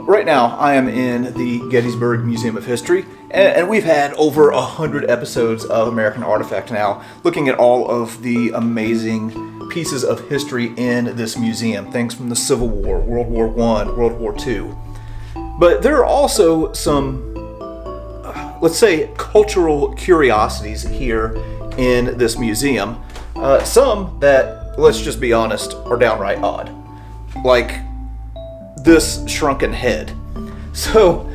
Right now, I am in the Gettysburg Museum of History, and we've had over 100 episodes of American Artifact now, looking at all of the amazing pieces of history in this museum, things from the Civil War, World War I, World War II. But there are also some, let's say, cultural curiosities here in this museum. Some that, let's just be honest, are downright odd. Like this shrunken head. So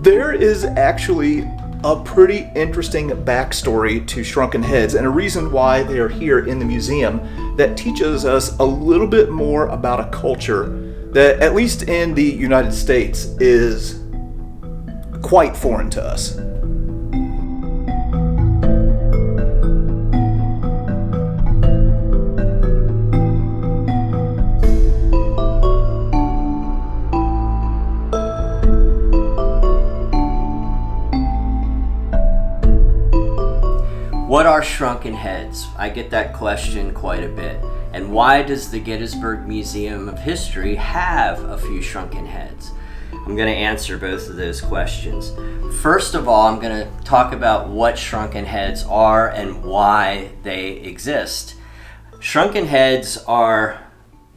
there is actually a pretty interesting backstory to shrunken heads and a reason why they are here in the museum that teaches us a little bit more about a culture that, at least in the United States, is quite foreign to us. What are shrunken heads? I get that question quite a bit. And why does the Gettysburg Museum of History have a few shrunken heads? I'm going to answer both of those questions. First of all, I'm going to talk about what shrunken heads are and why they exist. Shrunken heads are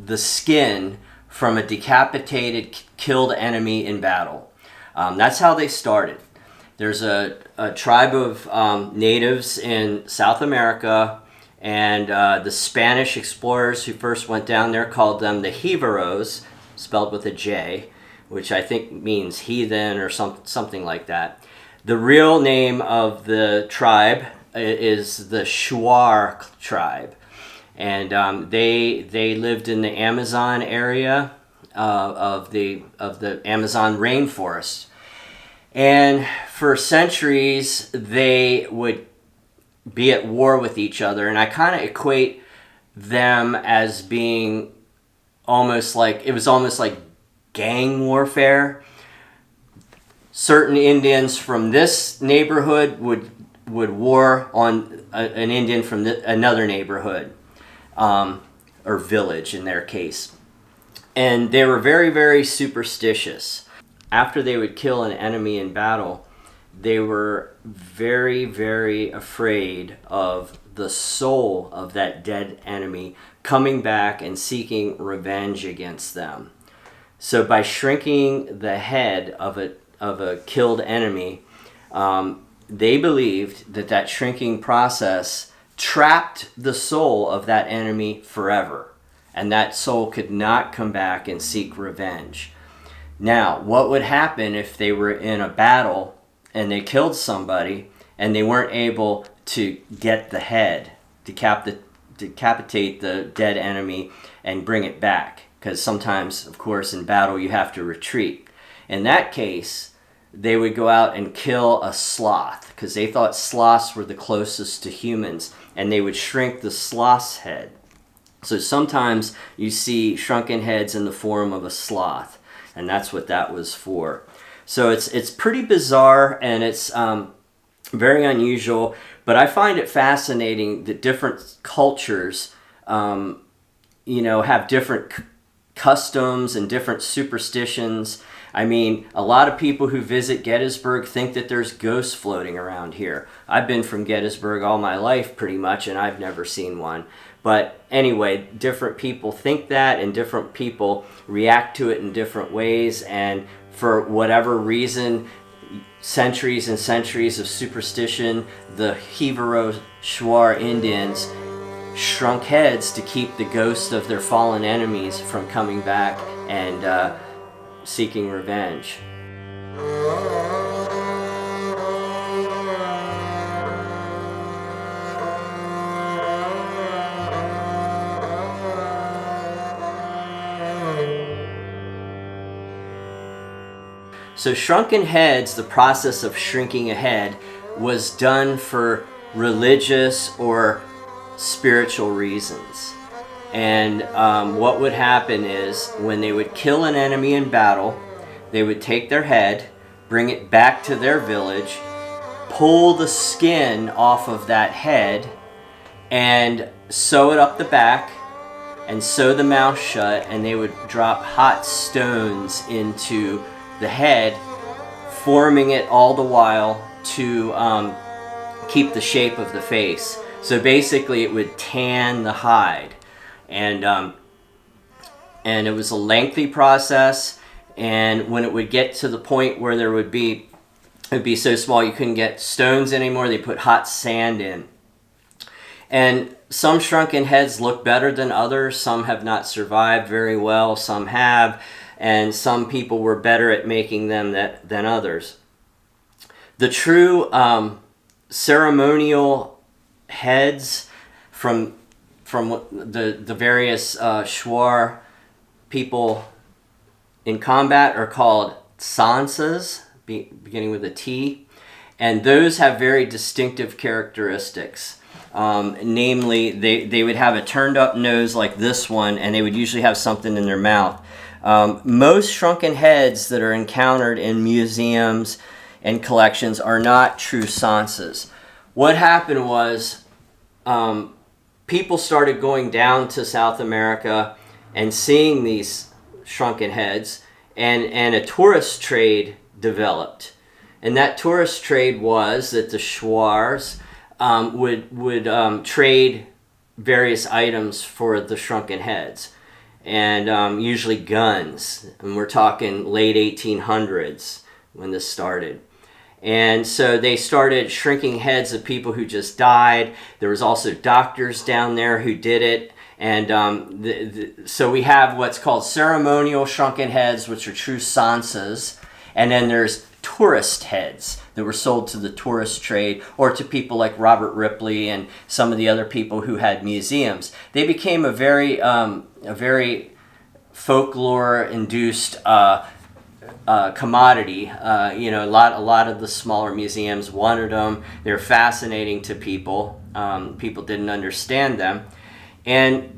the skin from a decapitated, killed enemy in battle. That's how they started. There's a tribe of natives in South America, and the Spanish explorers who first went down there called them the Jivaros, spelled with a J, which I think means heathen or something like that. The real name of the tribe is the Shuar tribe, and they lived in the Amazon area of the Amazon rainforest. And for centuries, they would be at war with each other. And I kind of equate them as being almost like gang warfare. Certain Indians from this neighborhood would war on an Indian from another neighborhood, or village in their case. And they were very, very superstitious. After they would kill an enemy in battle, they were very, very afraid of the soul of that dead enemy coming back and seeking revenge against them. So by shrinking the head of a killed enemy, they believed that shrinking process trapped the soul of that enemy forever, and that soul could not come back and seek revenge. Now, what would happen if they were in a battle and they killed somebody and they weren't able to get the head, decapitate the dead enemy and bring it back? Because sometimes, of course, in battle you have to retreat. In that case, they would go out and kill a sloth because they thought sloths were the closest to humans, and they would shrink the sloth's head. So sometimes you see shrunken heads in the form of a sloth. And that's what that was for. So it's pretty bizarre, and it's very unusual. But I find it fascinating that different cultures, have different customs and different superstitions. I mean, a lot of people who visit Gettysburg think that there's ghosts floating around here. I've been from Gettysburg all my life, pretty much, and I've never seen one. But anyway, different people think that, and different people react to it in different ways. And for whatever reason, centuries and centuries of superstition, the Jivaro Shuar Indians shrunk heads to keep the ghosts of their fallen enemies from coming back and seeking revenge. So shrunken heads, the process of shrinking a head, was done for religious or spiritual reasons. And what would happen is when they would kill an enemy in battle, they would take their head, bring it back to their village, pull the skin off of that head, and sew it up the back, and sew the mouth shut, and they would drop hot stones into the head, forming it all the while to keep the shape of the face. So basically it would tan the hide, and it was a lengthy process. And when it would get to the point where it would be so small you couldn't get stones anymore, they put hot sand in. And some shrunken heads look better than others. Some have not survived very well, some have, and some people were better at making them than others. The true ceremonial heads from the various Shuar people in combat are called sansas, beginning with a T, and those have very distinctive characteristics. Namely, they would have a turned up nose like this one, and they would usually have something in their mouth. Most shrunken heads that are encountered in museums and collections are not true sansas. What happened was people started going down to South America and seeing these shrunken heads, and a tourist trade developed. And that tourist trade was that the Shuars would trade various items for the shrunken heads, and usually guns. And we're talking late 1800s when this started. And so they started shrinking heads of people who just died. There was also doctors down there who did it. And so we have what's called ceremonial shrunken heads, which are true sansas. And then there's tourist heads that were sold to the tourist trade or to people like Robert Ripley and some of the other people who had museums. They became a very folklore-induced commodity. A lot of the smaller museums wanted them. They're fascinating to people. People didn't understand them. And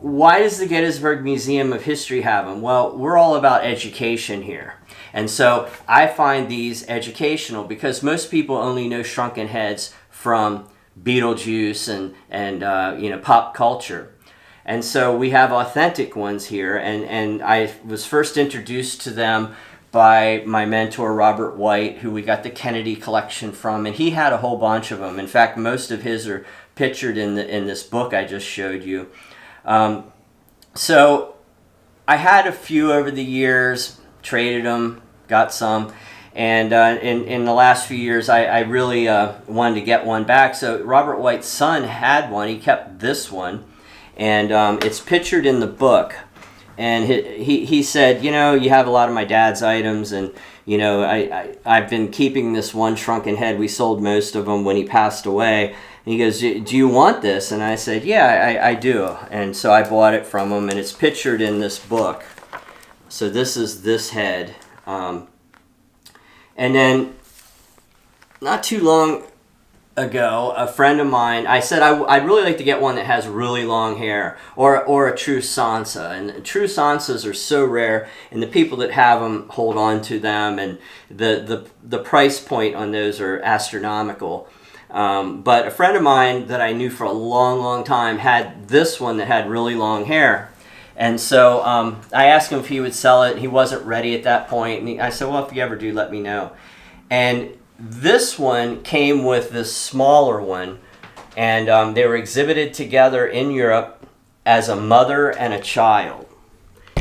why does the Gettysburg Museum of History have them? Well, we're all about education here. And so I find these educational because most people only know shrunken heads from Beetlejuice and pop culture. And so we have authentic ones here, and I was first introduced to them by my mentor, Robert White, who we got the Kennedy collection from, and he had a whole bunch of them. In fact, most of his are pictured in this book I just showed you. So I had a few over the years, traded them, got some, and in the last few years I really wanted to get one back. So Robert White's son had one. He kept this one, and it's pictured in the book. And he said, you have a lot of my dad's items, and I've been keeping this one shrunken head. We sold most of them when he passed away. And he goes, do you want this? And I said, yeah, I do. And so I bought it from him, and it's pictured in this book. So this is this head. And then not too long ago, a friend of mine, I said I'd really like to get one that has really long hair, or a true sansa. And true sansas are so rare, and the people that have them hold on to them, and the price point on those are astronomical. But a friend of mine that I knew for a long, long time had this one that had really long hair. And so I asked him if he would sell it. He wasn't ready at that point. And I said, well, if you ever do, let me know. And this one came with this smaller one. And they were exhibited together in Europe as a mother and a child.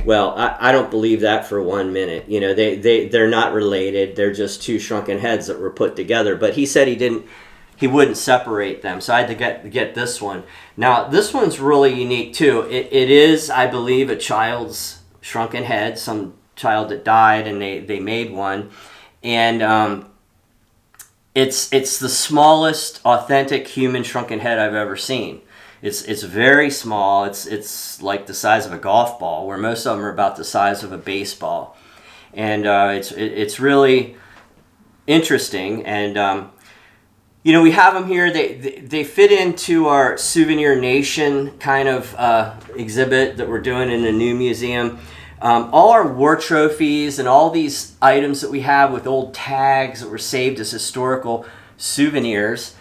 Well, I don't believe that for 1 minute. They're not related. They're just two shrunken heads that were put together. But he said he wouldn't separate them, so I had to get this one. Now, this one's really unique too. It is, I believe, a child's shrunken head, some child that died, and they made one. And it's the smallest authentic human shrunken head I've ever seen. It's very small. It's like the size of a golf ball, where most of them are about the size of a baseball. And it's really interesting. And we have them here. They fit into our Souvenir Nation kind of exhibit that we're doing in the new museum. All our war trophies and all these items that we have with old tags that were saved as historical souvenirs,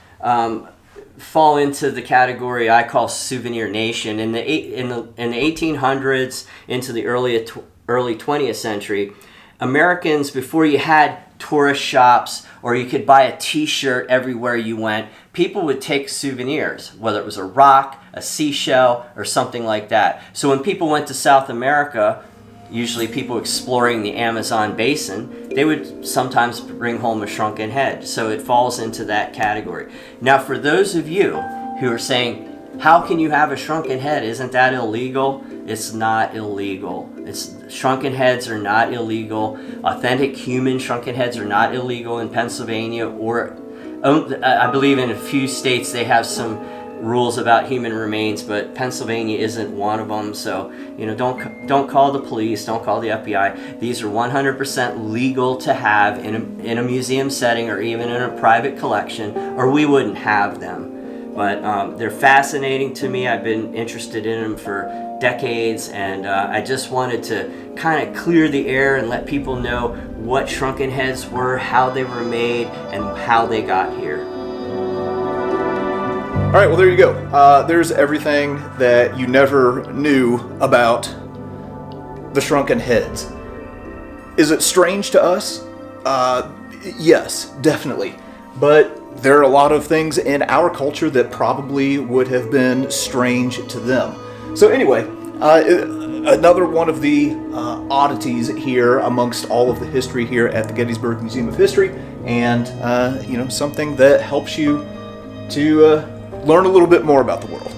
fall into the category I call souvenir nation. In the 1800s into the early 20th century, Americans, before you had tourist shops or you could buy a t-shirt everywhere you went, people would take souvenirs, whether it was a rock, a seashell, or something like that. So when people went to South America, usually people exploring the Amazon basin, they would sometimes bring home a shrunken head. So it falls into that category. Now, for those of you who are saying, how can you have a shrunken head? Isn't that illegal? It's not illegal. Shrunken heads are not illegal. Authentic human shrunken heads are not illegal in Pennsylvania, or I believe in a few states they have some rules about human remains, but Pennsylvania isn't one of them. So, don't call the police, don't call the FBI. These are 100% legal to have in a museum setting or even in a private collection, or we wouldn't have them. But they're fascinating to me. I've been interested in them for decades, and I just wanted to kind of clear the air and let people know what shrunken heads were, how they were made, and how they got here. All right, well, there you go. There's everything that you never knew about the shrunken heads. Is it strange to us? Yes, definitely. But there are a lot of things in our culture that probably would have been strange to them. So anyway, another one of the oddities here amongst all of the history here at the Gettysburg Museum of History, and something that helps you to learn a little bit more about the world.